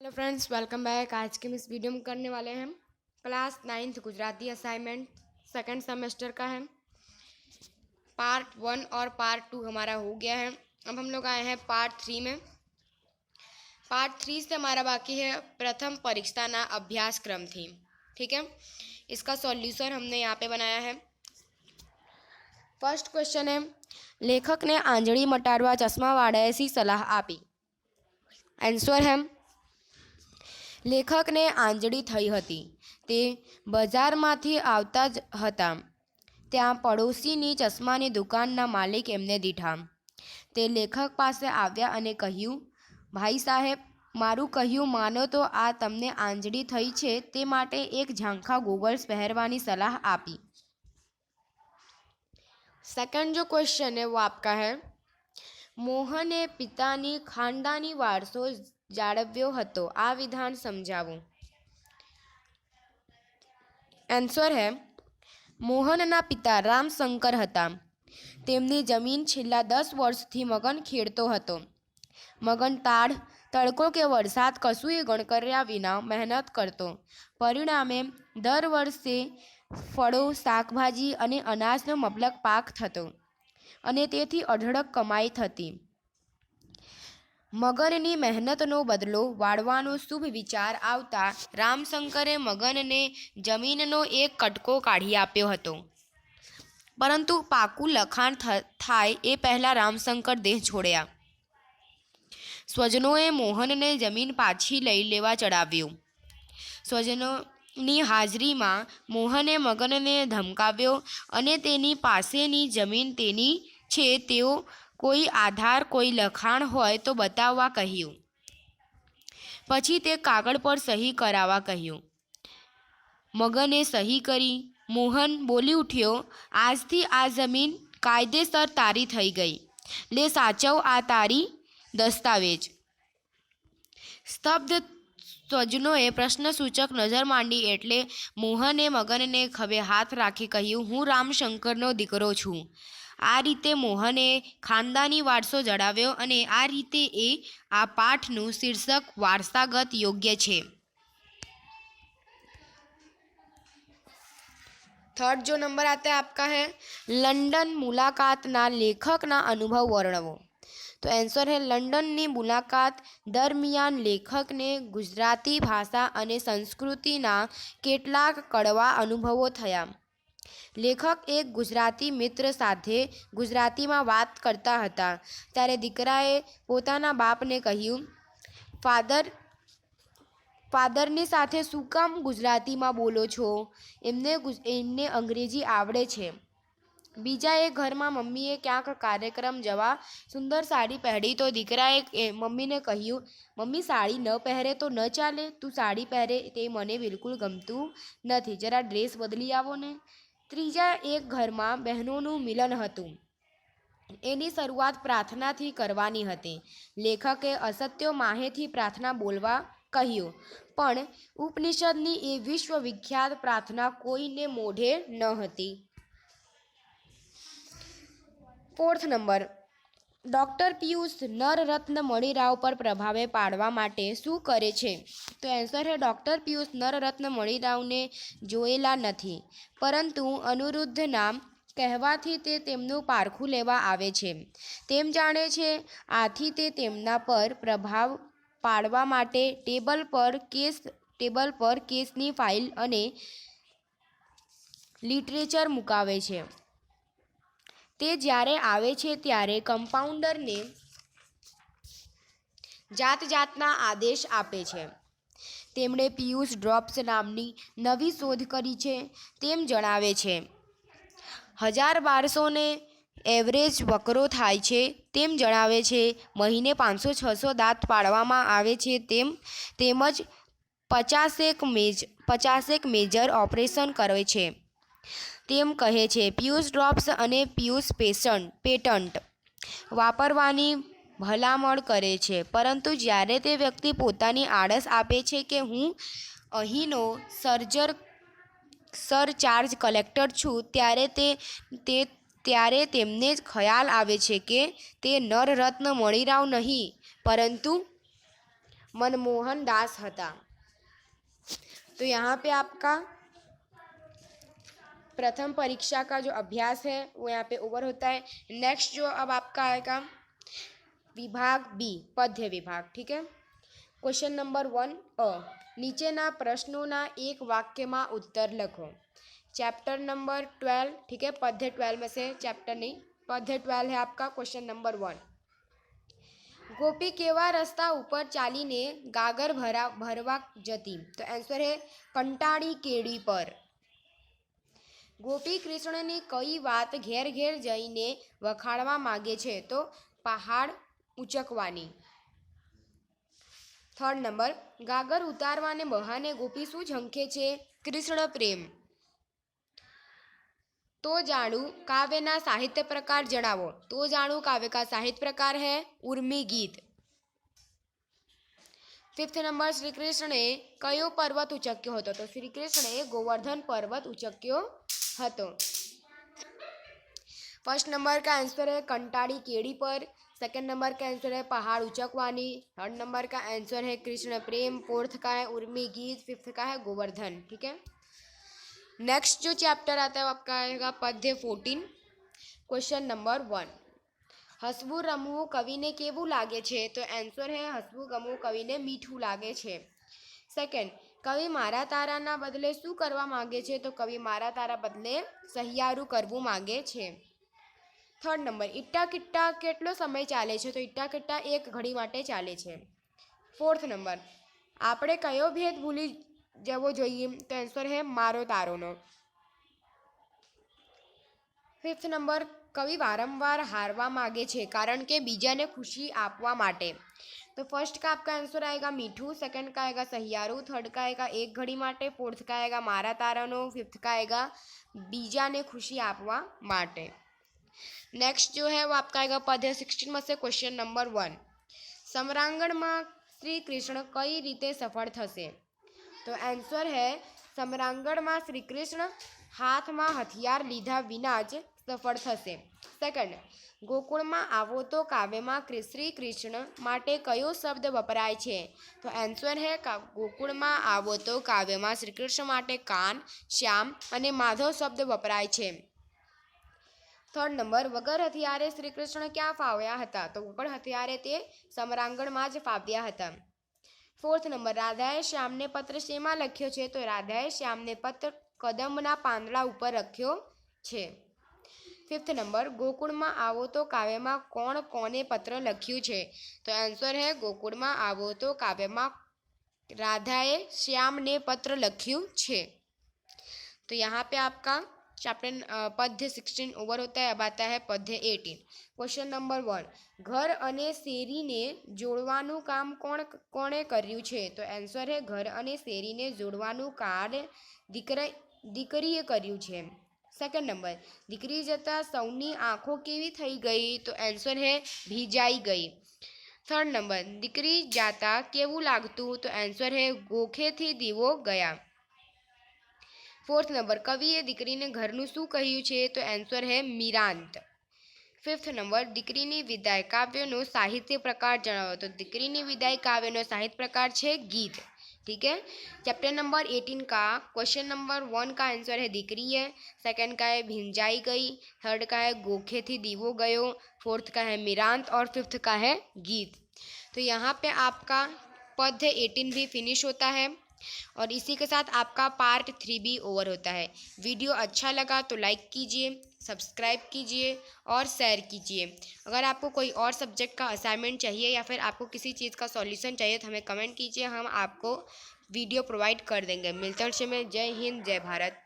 Hello friends, welcome back. आज के हम इस वीडियो में करने वाले हैं class 9th Gujarati assignment second semester का है। पार्ट 1 और पार्ट 2 हमारा हो गया है। अब हम लोग आए हैं पार्ट 3 में। पार्ट 3 से हमारा बाकी है प्रथम परीक्षा ना अभ्यासक्रम थी। ठीक है, इसका सॉल्यूशन हमने यहाँ पे बनाया है। फर्स्ट क्वेश्चन है, लेखक ने आंजળી મટાડવા ચશ્માવાળાએ सी સલાહ આપી। આન્સર है, લેખકને આંજળી થઈ હતી। તે બજારમાંથી આવતા જ હતા ત્યાં પડોશીની ચશ્માની દુકાનના માલિક એમને દીઠા। તે લેખક પાસે આવ્યા અને કહ્યું, ભાઈ સાહેબ, મારું કહ્યું માનો તો આ તમને આંજળી થઈ છે તે માટે એક ઝાંખા ગોગલ્સ પહેરવાની સલાહ આપી। सेकंड जो क्वेश्चन है वो आपका है, મોહને પિતાની ખાનદાની વારસો જાળવ્યો હતો। આ વિધાન સમજાવો। આન્સર है, મોહનના પિતા રામશંકર હતા। તેમની જમીન છેલ્લા 10 વર્ષથી મગન ખેડતો હતો। મગન તાડ, તડકો કે વરસાદ કશુંય ગણકર્યા વિના મહેનત કરતો। પરિણામે દર વર્ષે ફળો, શાકભાજી અને અનાજનો મબલક પાક થતો અને તેથી અઢળક કમાઈ થતી। મગનની મહેનતનો બદલો વાળવાનો શુભ વિચાર આવતા રામશંકરે મગનને જમીનનો એક કટકો કાઢી આપ્યો હતો। પરંતુ પાકું લખાણ થાય એ પહેલાં રામશંકર દેહ છોડ્યા। સ્વજનોએ મોહનને જમીન પાછી લઈ લેવા ચડાવ્યો। સ્વજનોની હાજરીમાં મોહને મગનને ધમકાવ્યો અને તેની પાસેની જમીન તેની છે તેવો કોઈ આધાર, કોઈ લખાણ હોય તો બતાવવા કહ્યું। પછી તે કાગળ પર સહી કરાવવા કહ્યું। મગને સહી કરી। મોહન બોલી ઉઠ્યો, આજથી આ જમીન કાયદેસર તારી થઈ ગઈ। લે સાચવ આ તારી દસ્તાવેજ। સ્તબ્ધ સ્વજનોએ પ્રશ્નસૂચક નજર માંડી એટલે મોહને મગનને ખભે હાથ રાખી કહ્યું, હું રામશંકરનો દીકરો છું। આ રીતે મોહને ખાનદાની વારસો જણાવ્યો અને આ રીતે આ પાઠનું શીર્ષક વારસાગત યોગ્ય છે। थर्ड जो नंबर आता है आपका है, लंडन मुलाकातना लेखकना अनुभव वर्णवो। तो आंसर है, लंडननी मुलाकात दरमियान लेखकने गुजराती भाषा अने संस्कृतिना केटलाक कड़वा अनुभवो थया। लेखक एक गुजराती मित्र साथे गुजरातीमां वात करता हता त्यारे दीकराए पोताना बापने कह्युं, फादरनी साथे शुं काम गुजरातीमां बोलो छो? एमने अंग्रेजी आवड़े छे। बीजा एक घर में मम्मीए क्यांक कार्यक्रम जवा सुंदर साड़ी पहरी तो दीकराए मम्मी ने कह्युं, मम्मी साड़ी न पहरे तो न चाले, तू साड़ी पहरे ते मने बिल्कुल गमतुं नथी, जरा ड्रेस बदली आवो ने। त्रीजा एक घर में बहनों मिलन हतुं। एनी शरूआत प्रार्थना थी करवानी हती। लेखके असत्यो माहेथी प्रार्थना बोलवा कह्युं, पण उपनिषदनी ए विश्वविख्यात प्रार्थना कोईने मोढे न हती। फोर्थ नंबर, डॉक्टर पीयूष नररत्न मणिराव पर प्रभावे पाड़वा माटे शुं करे छे? तो आंसर है, डॉक्टर पीयूष नररत्न मणिरावने जोयेला नथी, परंतु अनिरुद्ध नाम कहेवाथी ते तेमनुं पारखुं लेवा आवे छे, तेम जाणे छे। आथी ते तेमना पर प्रभाव पाड़वा माटे टेबल पर केसनी फाइल अने लिटरेचर मुकावे छे। ते ज्यारे आवे छे त्यारे कंपाउंडरने जात जातना आदेश आपे छे। तेमणे पीयूष ड्रॉप्स नामनी नवी शोध करी छे तेम जणावे छे। 1200 ने एवरेज वकरो थाय छे तेम जणावे छे। महीने 500-600 दांत पाड़वामां आवे छे तेमज 50 मेजर ऑपरेशन करे छे तेम कहे छे। पीयूष ड्रॉप्स अने पीयूष पेटंट वापरवानी भलामण करे छे, परंतु ज्यारे ते व्यक्ति पोतानी आड़स आपे छे के हूँ अहीनो सरचार्ज कलेक्टर छूं त्यारे तेमने ख्याल आवे छे के ते नररत्न मणिराव नहीं परंतु मनमोहन दास हता। तो यहाँ पे आपका प्रथम परीक्षा का जो अभ्यास है वो यहाँ पे ओवर होता है। नेक्स्ट जो अब आपका आएगा विभाग बी, पद्य विभाग। ठीक है, क्वेश्चन नंबर 1 अ, નીચેના પ્રશ્નોના એક વાક્યમાં उत्तर લખો। चैप्टर नंबर 12, ठीक है, पद्य 12 में से चैप्टर नहीं, पद्य 12 है आपका। क्वेश्चन नंबर 1, गोपी केवा रस्ता ऊपर चालीने गागर भरवा जती। तो आंसर है कंटाળી केड़ी पर। गोपी कृष्णनी कई बात घेर घेर जईने वखाड़वा मांगे छे। तो पहाड़ उचकवानी। थर्ड नंबर, गागर उतारवाने बहाने गोपी शू झंखे छे? कृष्ण प्रेम। तो जाणू काव्यना साहित्य प्रकार जणावो। तो जाणू काव्य का साहित्य प्रकार है उर्मी गीत। फिफ्थ नंबर, श्री कृष्णे कयो पर्वत उचक्यो हतो? तो श्री कृष्णे गोवर्धन पर्वत उचक्यो हतो। फर्स्ट नंबर का आंसर है कंटाળી केड़ी पर। सेकंड नंबर का आंसर है पहाड़ उचकवानी। थर्ड नंबर का आंसर है कृष्ण प्रेम। फोर्थ का है उर्मी गीत। फिफ्थ का है गोवर्धन। ठीक है, नेक्स्ट जो चैप्टर आता है वो आपका आएगा पद्य 14, क्वेश्चन नंबर 1, हसવું રમવું કવિને કેવું લાગે છે? તો આન્સર है હસવું ગમવું કવિને મીઠું લાગે છે। સેકન્ડ, કવિ મારા તારાના બદલે શું કરવા માંગે છે? તો કવિ મારા તારા બદલે સહિયારું કરવું માંગે છે। થર્ડ નંબર, ઇટ્ટા કિટ્ટા કેટલો સમય ચાલે છે? તો ઇટ્ટા કિટ્ટા 1 ઘડી માટે ચાલે છે। ફોર્થ નંબર, આપણે કયો ભેદ ભૂલી જવો જોઈએ? તો આન્સર है મારો તારોનો। ફિફ્થ નંબર, કવિ વારંવાર હારવા मांगे છે કારણ કે બીજાને ખુશી આપવા માટે। तो फर्स्ट का आपका आंसर आएगा मीठू। सेकंड का आएगा सहियारू। थर्ड का आएगा 1 घड़ी माटे। फोर्थ का आएगा मारा तारानो। फिफ्थ का आएगा बीजाने खुशी आपवा माटे। नेक्स्ट जो है वो आपका आएगा पद्य 16 में से क्वेश्चन नंबर 1, सम्रांगण में श्री कृष्ण कई रीते सफल थशे? तो आंसर है सम्रांगण में श्री कृष्ण हाथ में हथियार लीधा विना ज सफल थशे। सेकंड, गोकुल में आवो तो काव्य में श्री कृष्ण माटे कयो शब्द वपराय छे? तो आंसर है गोकुल में आवो तो काव्य में श्री कृष्ण माटे कान, श्याम अने माधव शब्द वपराय छे। थर्ड नंबर, वगर हथियारे श्री कृष्ण क्या फाव्या हता? तो वगर हथियारे ते सम्रांगण में ज फाव्या हता। फोर्थ नंबर, राधाए श्याम ने पत्र शेमा लख्यो छे? तो राधाए श्याम ने पत्र कदमना પાંદડા ઉપર रख्यो छे। फिफ्थ नंबर, गोकुल में आवो तो काव्य में कोण कोने पत्र लख्यू छे? तो आंसर है गोकुल में आवो तो काव्य में राधाए श्याम ने पत्र लख्यू छे। तो यहाँ पे आपका चैप्टर पद्य 16 ओवर होता है। अब आता है पद्य 18, क्वेश्चन नंबर 1, घर अने शेरी ने जोड़वानुं काम कोणे कर्यु छे? तो आंसर है घर अने शेरी ने जोड़वानुं कार्य दीकरीए कर्यु छे। सेकंड नंबर, दीकरी जता सौनी आँखों केवी थई गई? तो आंसर है भीजाई गई। थर्ड नंबर, दीकरी जाता केवुं लागतुं? तो आंसर है गोखेथी दीवो गया। फोर्थ नंबर, कविए दीकरीने घरनुं शुं कह्युं छे? तो आंसर है मीरांत। फिफ्थ नंबर, दीकरीनी विदाय काव्यनो साहित्य प्रकार जणावो। तो दीकरीनी विदाय काव्यनो साहित्य प्रकार छे गीत। ठीक है, चैप्टर नंबर 18 का क्वेश्चन नंबर 1 का आंसर है दीकरी है। सेकंड का है भिंजाई गई। थर्ड का है गोखे थी दीवो गयो। फोर्थ का है मीरांत और फिफ्थ का है गीत। तो यहाँ पे आपका पद्य 18 भी फिनिश होता है और इसी के साथ आपका पार्ट 3 भी ओवर होता है। वीडियो अच्छा लगा तो लाइक कीजिए, सब्सक्राइब कीजिए और शेयर कीजिए। अगर आपको कोई और सब्जेक्ट का असाइनमेंट चाहिए या फिर आपको किसी चीज़ का सॉल्यूशन चाहिए तो हमें कमेंट कीजिए, हम आपको वीडियो प्रोवाइड कर देंगे। मिलते हैं में। जय हिंद, जय भारत।